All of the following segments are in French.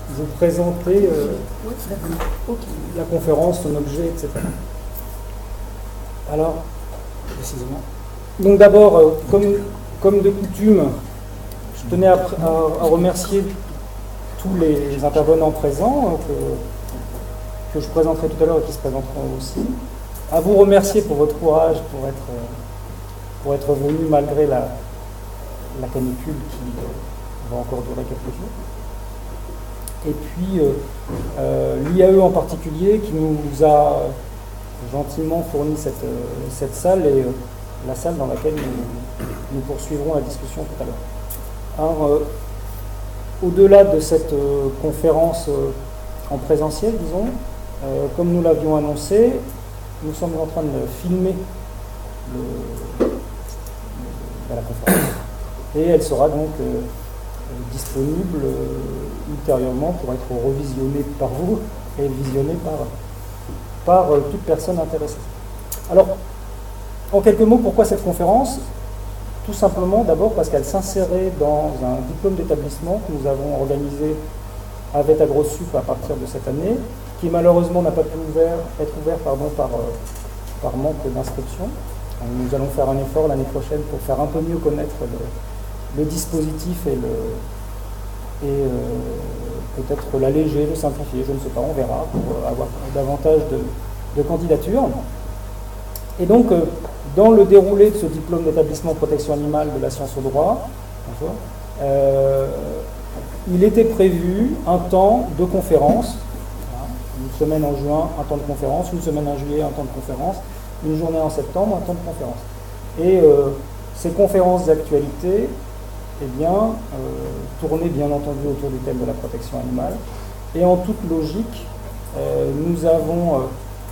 vous présenter la conférence, son objet, etc. Alors, précisément. Donc d'abord, comme de coutume, je tenais à remercier tous les intervenants présents que je présenterai tout à l'heure et qui se présenteront aussi. À vous remercier pour votre courage, pour être venu malgré la canicule qui va encore durer quelques jours. Et puis l'IAE en particulier qui nous a gentiment fourni cette salle et la salle dans laquelle nous poursuivrons la discussion tout à l'heure. Alors, au-delà de cette conférence en présentiel, disons, comme nous l'avions annoncé, nous sommes en train de filmer la conférence et elle sera donc disponible ultérieurement pour être revisionnée par vous et visionnée par toute personne intéressée. Alors, en quelques mots, pourquoi cette conférence ? Tout simplement, d'abord parce qu'elle s'insérait dans un diplôme d'établissement que nous avons organisé avec AgroSup à partir de cette année, qui malheureusement n'a pas pu être ouvert par manque d'inscription. Nous allons faire un effort l'année prochaine pour faire un peu mieux connaître le dispositif et peut-être l'alléger, le simplifier, je ne sais pas, on verra, pour avoir davantage de candidatures. Et donc, dans le déroulé de ce diplôme d'établissement protection animale de la science au droit, il était prévu un temps de conférence, une semaine en juin, un temps de conférence, une semaine en juillet, un temps de conférence, une journée en septembre, un temps de conférence. Et ces conférences d'actualité, tournaient bien entendu autour du thème de la protection animale. Et en toute logique, nous avons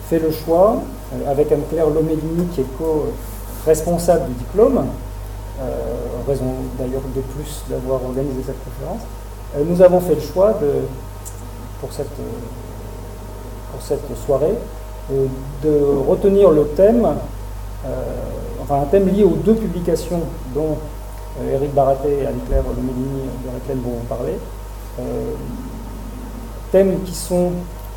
fait le choix, avec Anne-Claire Lomellini qui est co-responsable du diplôme, raison d'ailleurs de plus d'avoir organisé cette conférence, nous avons fait le choix pour cette soirée de retenir le thème, un thème lié aux deux publications dont Éric Baraté et Anne-Claire Lomellini de laquelle vont parler, thèmes qui sont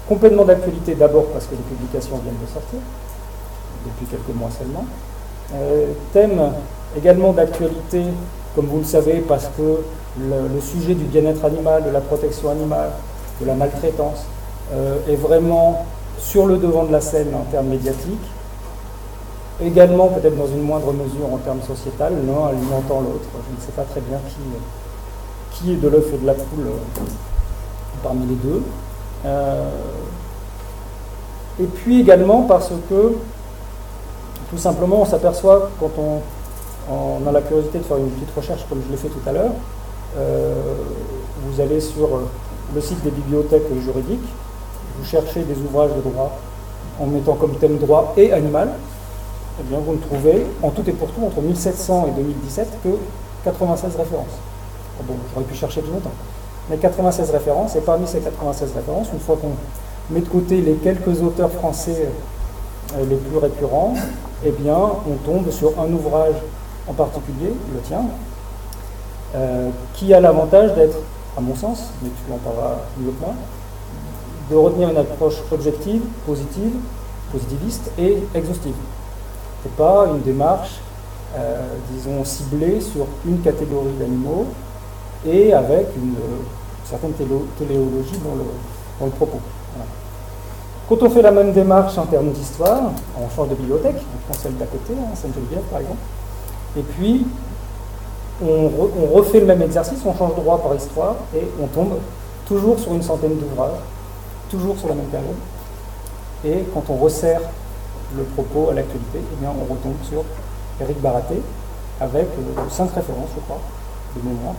complètement d'actualité, d'abord parce que les publications viennent de sortir, depuis quelques mois seulement. Thème également d'actualité, comme vous le savez, parce que le sujet du bien-être animal, de la protection animale, de la maltraitance, est vraiment sur le devant de la scène en termes médiatiques, également peut-être dans une moindre mesure en termes sociétal, l'un alimentant l'autre. Je ne sais pas très bien qui est de l'œuf et de la poule parmi les deux. Et puis également parce que tout simplement on s'aperçoit quand on a la curiosité de faire une petite recherche comme je l'ai fait tout à l'heure, vous allez sur le site des bibliothèques juridiques, vous cherchez des ouvrages de droit en mettant comme thème droit et animal, et bien vous ne trouvez en tout et pour tout entre 1700 et 2017 que 96 références. Bon, j'aurais pu chercher plus longtemps. Mais 96 références, et parmi ces 96 références, une fois qu'on met de côté les quelques auteurs français les plus récurrents, eh bien, on tombe sur un ouvrage en particulier, le tien, qui a l'avantage d'être, à mon sens, mais tu en parleras mieux que moi, de retenir une approche objective, positiviste et exhaustive. Ce n'est pas une démarche, disons, ciblée sur une catégorie d'animaux et avec une certaine téléologie dans le propos. Voilà. Quand on fait la même démarche en termes d'histoire, on change de bibliothèque, on prend celle d'à côté, Sainte-Geneviève par exemple, et puis on refait le même exercice, on change droit par histoire, et on tombe toujours sur une centaine d'ouvrages, toujours sur la même période, et quand on resserre le propos à l'actualité, eh bien on retombe sur Éric Baraté, avec 5 références, je crois, de mémoire,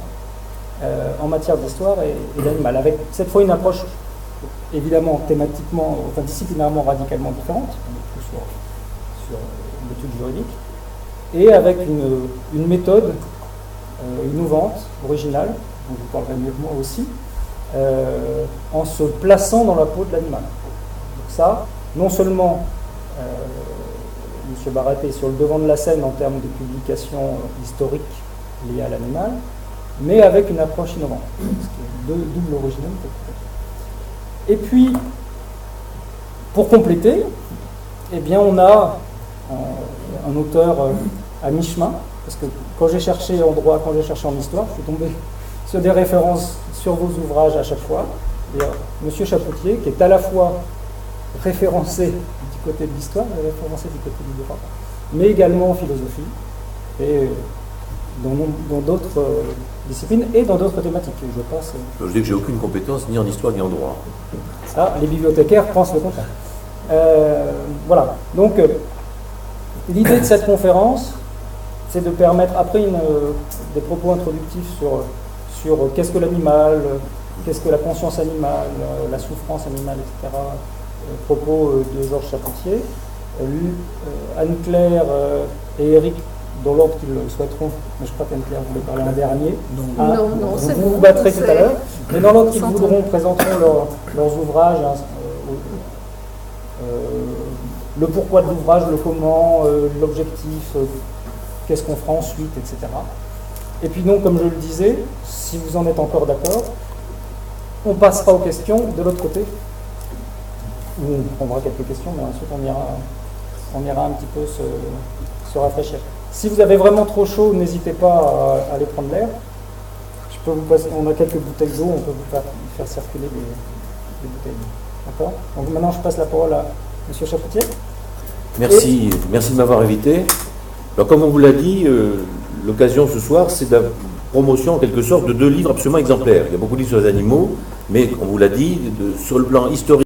en matière d'histoire et d'animal, avec cette fois une approche évidemment thématiquement, disciplinairement radicalement différente, plus sur l'étude juridique, et avec une méthode innovante, originale, dont je vous parlerai mieux que moi aussi, en se plaçant dans la peau de l'animal. Donc ça, non seulement M. Baraté est sur le devant de la scène en termes de publications historiques liées à l'animal, mais avec une approche innovante. Double originalité. Et puis, pour compléter, eh bien, on a un auteur à mi-chemin, parce que quand j'ai cherché en droit, quand j'ai cherché en histoire, je suis tombé sur des références sur vos ouvrages à chaque fois. Monsieur Chapoutier, qui est à la fois référencé du côté de l'histoire et référencé du côté du droit, mais également en philosophie, et dans d'autres disciplines et dans d'autres thématiques. Je passe. Je dis que j'ai aucune compétence ni en histoire ni en droit. Ça, les bibliothécaires pensent le contraire. Voilà. Donc, l'idée de cette conférence, c'est de permettre, après des propos introductifs sur qu'est-ce que l'animal, qu'est-ce que la conscience animale, la souffrance animale, etc., propos de Georges Chapoutier, Anne-Claire et Eric, dans l'ordre qu'ils le souhaiteront, mais je crois qu'Anne-Claire voulait parler en dernier. Non, c'est vous bon. Vous battrez tout à l'heure. Mais dans l'ordre qu'ils voudront, présenteront leurs ouvrages, le pourquoi de l'ouvrage, le comment, l'objectif, qu'est-ce qu'on fera ensuite, etc. Et puis donc, comme je le disais, si vous en êtes encore d'accord, on passera aux questions de l'autre côté, où on prendra quelques questions, mais ensuite on ira un petit peu se rafraîchir. Si vous avez vraiment trop chaud, n'hésitez pas à aller prendre l'air. Je peux vous passer, on a quelques bouteilles d'eau, on peut vous faire circuler des bouteilles d'eau. D'accord ? Donc maintenant, je passe la parole à M. Chapoutier. Merci de m'avoir invité. Alors, comme on vous l'a dit, l'occasion ce soir, c'est la promotion en quelque sorte de 2 livres absolument exemplaires. Il y a beaucoup de livres sur les animaux, mais on vous l'a dit, sur le plan historique,